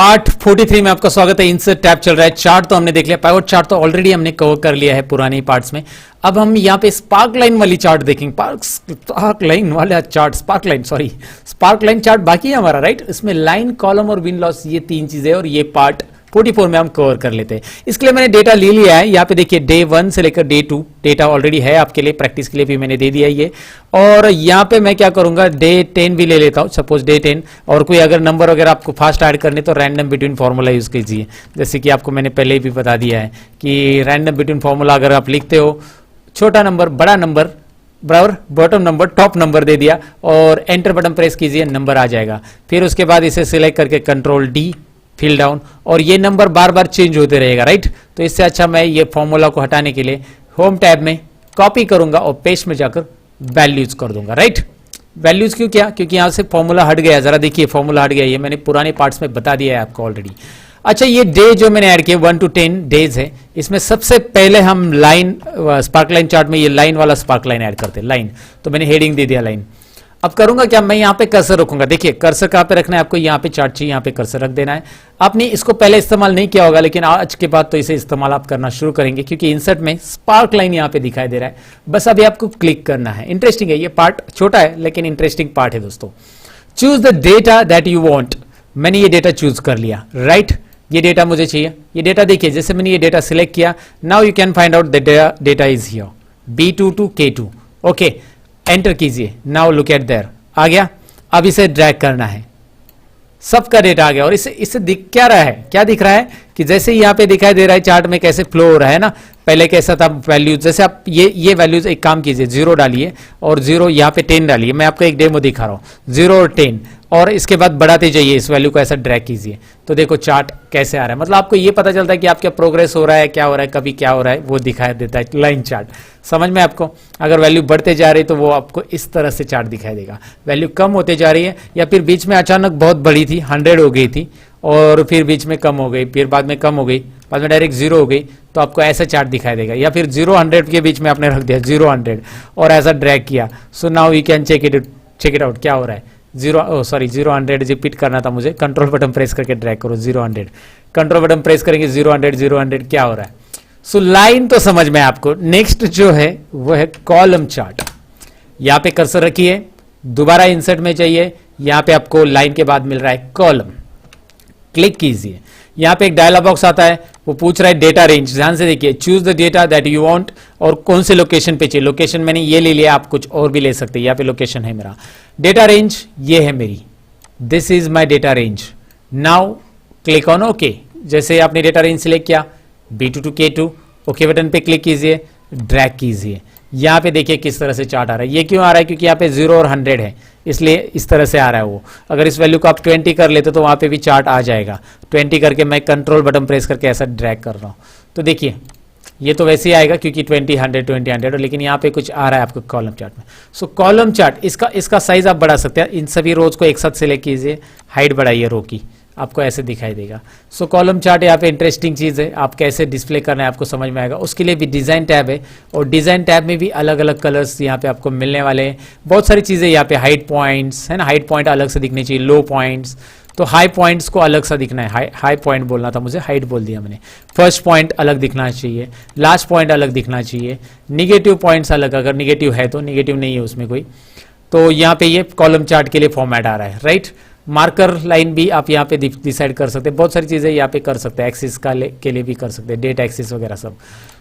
Part 43 में आपका स्वागत है। इंसर्ट टैब चल रहा है। चार्ट तो हमने देख लिया, पाइवट चार्ट तो ऑलरेडी हमने कवर कर लिया है पुराने पार्ट्स में। अब हम यहाँ पे स्पार्क लाइन वाली चार्ट देखेंगे। स्पार्क लाइन चार्ट बाकी है हमारा, राइट। इसमें लाइन, कॉलम और विन लॉस, ये तीन चीजें, और ये पार्ट 44 में हम कवर कर लेते हैं। इसके लिए मैंने डेटा ले लिया है। यहाँ पे देखिए डे 1 से लेकर डे 2 डेटा ऑलरेडी है आपके लिए, प्रैक्टिस के लिए भी मैंने दे दिया ये। और यहाँ पे मैं क्या करूंगा, डे 10 भी ले लेता हूँ, सपोज डे 10। और कोई अगर नंबर वगैरह आपको फास्ट ऐड करने तो रैंडम बिटवीन फार्मूला यूज कीजिए। जैसे कि आपको मैंने पहले भी बता दिया है कि रैंडम बिटवीन फार्मूला अगर आप लिखते हो, छोटा नंबर बड़ा नंबर बराबर बॉटम नंबर टॉप नंबर दे दिया और एंटर बटन प्रेस कीजिए, नंबर आ जाएगा। फिर उसके बाद इसे सिलेक्ट करके कंट्रोल डी, फिल डाउन, और ये नंबर बार बार चेंज होते रहेगा, राइट। तो इससे अच्छा मैं ये फॉर्मूला को हटाने के लिए होम टैब में कॉपी करूंगा और पेस्ट में जाकर वैल्यूज कर दूंगा, राइट। वैल्यूज क्यों, क्या, क्योंकि यहां से फॉर्मूला हट गया। जरा देखिए फॉर्मूला हट गया, ये मैंने पुराने पार्ट्स में बता दिया है आपको ऑलरेडी। अच्छा, ये डे जो मैंने ऐड किया 1 to 10 डेज है। इसमें सबसे पहले हम लाइन, स्पार्क लाइन चार्ट में ये लाइन वाला स्पार्क लाइन ऐड करते हैं, लाइन। तो मैंने हेडिंग दे दिया लाइन। अब करूंगा क्या, मैं यहाँ पे कर्सर रखूंगा। देखिए कर्सर कहाँ पे रखना है आपको, यहाँ पे चार्ट चाहिए, यहाँ पे कर्सर रख देना है। आपने इसको पहले इस्तेमाल नहीं किया होगा, लेकिन आज के बाद तो इसे इस्तेमाल आप करना शुरू करेंगे, क्योंकि इंसर्ट में स्पार्क लाइन यहाँ पे दिखाई दे रहा है। बस अभी आपको क्लिक करना है। इंटरेस्टिंग है ये पार्ट, छोटा है लेकिन इंटरेस्टिंग पार्ट है दोस्तों। Choose the data that you want. मैंने ये डेटा चूज कर लिया, राइट। ये डेटा मुझे चाहिए। ये डेटा देखिए, जैसे मैंने ये डेटा सिलेक्ट किया, now you can find out the data is here, B2 to K2। Okay, enter कीजिए। नाउ लुक एट देयर, आ गया। अब इसे ड्रैग करना है, सबका डेटा आ गया। और इससे दिख क्या रहा है, क्या दिख रहा है कि जैसे यहाँ पे दिखाई दे रहा है चार्ट में कैसे फ्लो हो रहा है ना। पहले कैसा था वैल्यूज, जैसे आप ये वैल्यूज, एक काम कीजिए, 0 डालिए और 0 यहाँ पे 10 डालिए। मैं आपको एक डेमो दिखा रहा हूँ, 0 और 10, और इसके बाद बढ़ाते जाइए, इस वैल्यू को ऐसा ड्रैग कीजिए। तो देखो चार्ट कैसे आ रहा है। मतलब आपको ये पता चलता है कि आपका प्रोग्रेस हो रहा है, क्या हो रहा है, कभी क्या हो रहा है, वो दिखाई देता है लाइन चार्ट। समझ में आपको? अगर वैल्यू बढ़ते जा रही है तो वो आपको इस तरह से चार्ट दिखाई देगा। वैल्यू कम होते जा रही है, या फिर बीच में अचानक बहुत बड़ी थी, 100 हो गई थी, और फिर बीच में कम हो गई, फिर बाद में कम हो गई, बाद में डायरेक्ट 0 हो गई, तो आपको ऐसा चार्ट दिखाई देगा। या फिर 0-100 के बीच में आपने रख दिया 0-100 और ऐसा ड्रैग किया। So now you can check it out, क्या हो रहा है। 0-100 रिपीट करना था मुझे। कंट्रोल बटन प्रेस करके ड्रैग करो 0-100, कंट्रोल बटन प्रेस करेंगे 0-100 क्या हो रहा है। सो लाइन तो समझ में आपको। नेक्स्ट जो है वो है कॉलम चार्ट। यहाँ पे कर्सर रखिए, दोबारा इंसर्ट में चाहिए, यहाँ पे आपको लाइन के बाद मिल रहा है कॉलम, क्लिक कीजिए। यहाँ पे एक डायलॉग बॉक्स आता है, वो पूछ रहा है डेटा रेंज। ध्यान से देखिए, choose the data that you want, और कौन से लोकेशन पे चाहिए। लोकेशन मैंने ये ले लिया, आप कुछ और भी ले सकते हैं। यहाँ पे लोकेशन है मेरा। डेटा रेंज ये है मेरी, this is my data range. Now click on okay. जैसे आपने डेटा रेंज सिलेक्ट किया, B2 to K2, okay button पे क्लिक कीजिए, ड्रैग कीजिए। यहाँ पे देखिए किस तरह से चार्ट आ रहा है। ये क्यों आ रहा है, क्योंकि यहाँ पे 0 और 100 है, इसलिए इस तरह से आ रहा है वो। अगर इस वैल्यू को आप 20 कर लेते तो वहाँ पे भी चार्ट आ जाएगा। 20 करके मैं कंट्रोल बटन प्रेस करके ऐसा ड्रैग कर रहा हूँ, तो देखिए ये तो वैसे ही आएगा क्योंकि 20-100, लेकिन यहाँ पे कुछ आ रहा है आपको कॉलम चार्ट में। सो कॉलम चार्ट, इसका साइज आप बढ़ा सकते हैं। इन सभी रोज को एक साथ सिलेक्ट कीजिए, हाइट बढ़ाइए रो की, आपको ऐसे दिखाई देगा। सो कॉलम चार्ट यहाँ पे इंटरेस्टिंग चीज़ है। आप कैसे डिस्प्ले करना है आपको समझ में आएगा। उसके लिए भी डिज़ाइन टैब है, और डिज़ाइन टैब में भी अलग अलग कलर्स यहाँ पे आपको मिलने वाले हैं। बहुत सारी चीज़ें यहाँ पे, हाइट पॉइंट्स है ना, हाइट पॉइंट अलग से दिखनी चाहिए, लो पॉइंट्स, तो हाई पॉइंट्स को अलग सा दिखना है। हाई पॉइंट बोलना था मुझे, हाइट बोल दिया मैंने। फर्स्ट पॉइंट अलग दिखना चाहिए, लास्ट पॉइंट अलग दिखना चाहिए, निगेटिव पॉइंट्स अलग, अगर निगेटिव है तो, निगेटिव नहीं है उसमें कोई। तो यहाँ पे ये कॉलम चार्ट के लिए फॉर्मेट आ रहा है, राइट। मार्कर लाइन भी आप यहाँ पे डिसाइड कर सकते हैं। बहुत सारी चीज़ें यहाँ पे कर सकते हैं, एक्सिस के लिए भी कर सकते हैं, डेट एक्सिस वगैरह सब।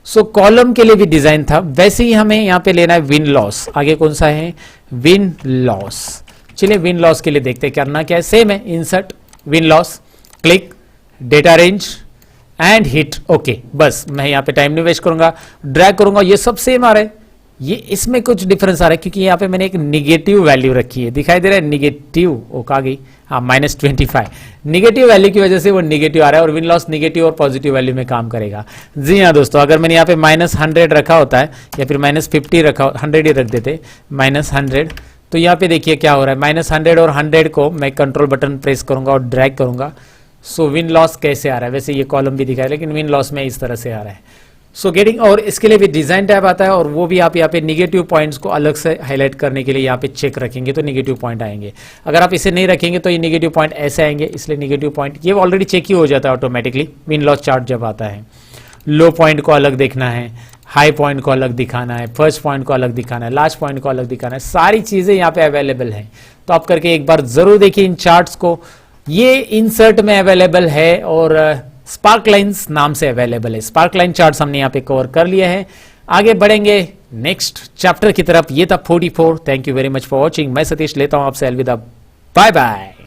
सो कॉलम के लिए भी डिज़ाइन था, वैसे ही हमें यहाँ पे लेना है विन लॉस। आगे कौन सा है, विन लॉस। चलिए विन लॉस के लिए देखते हैं करना क्या है। सेम है, insert win loss, click, data range and hit okay. बस मैं यहाँ पे टाइम नहीं वेस्ट करूंगा, ड्रैग करूंगा, ये सब सेम आ रहा है। ये इसमें कुछ डिफरेंस आ रहा है क्योंकि यहाँ पे मैंने एक निगेटिव वैल्यू रखी है, दिखाई दे रहा है निगेटिव, ओ कहा गई, हाँ -25। निगेटिव वैल्यू की वजह से वो निगेटिव आ रहा है, और विन लॉस निगेटिव और पॉजिटिव वैल्यू में काम करेगा। जी हाँ दोस्तों, अगर मैंने यहाँ पे -100 रखा होता है, या फिर -50 रखा, 100 ही रख देते, -100, तो यहाँ पे देखिए क्या हो रहा है। -100 और 100 को मैं कंट्रोल बटन प्रेस करूंगा और ड्रैग करूंगा। सो विन लॉस कैसे आ रहा है, वैसे ये कॉलम भी दिखा है, लेकिन विन लॉस में इस तरह से आ रहा है। सो गेटिंग, और इसके लिए भी डिजाइन टैब आता है और वो भी आप यहाँ पे निगेटिव पॉइंट्स को अलग से हाईलाइट करने के लिए यहाँ पे चेक रखेंगे तो निगेटिव पॉइंट आएंगे। अगर आप इसे नहीं रखेंगे तो ये निगेटिव पॉइंट ऐसे आएंगे, इसलिए निगेटिव पॉइंट ये ऑलरेडी चेक ही हो जाता है ऑटोमेटिकली विन लॉस चार्ट जब आता है। लो पॉइंट को अलग देखना है, हाई पॉइंट को अलग दिखाना है, फर्स्ट पॉइंट को अलग दिखाना है, लास्ट पॉइंट को अलग दिखाना है, सारी चीजें यहाँ पे अवेलेबल हैं। तो आप करके एक बार जरूर देखिए इन चार्ट्स को। ये इंसर्ट में अवेलेबल है और स्पार्क लाइन्स नाम से अवेलेबल है। स्पार्क लाइन चार्ट्स हमने यहाँ पे कवर कर लिया है। आगे बढ़ेंगे नेक्स्ट चैप्टर की तरफ। ये था 44। Thank you very much for watching. मैं सतीश लेता हूं आपसे अलविदा, बाय बाय।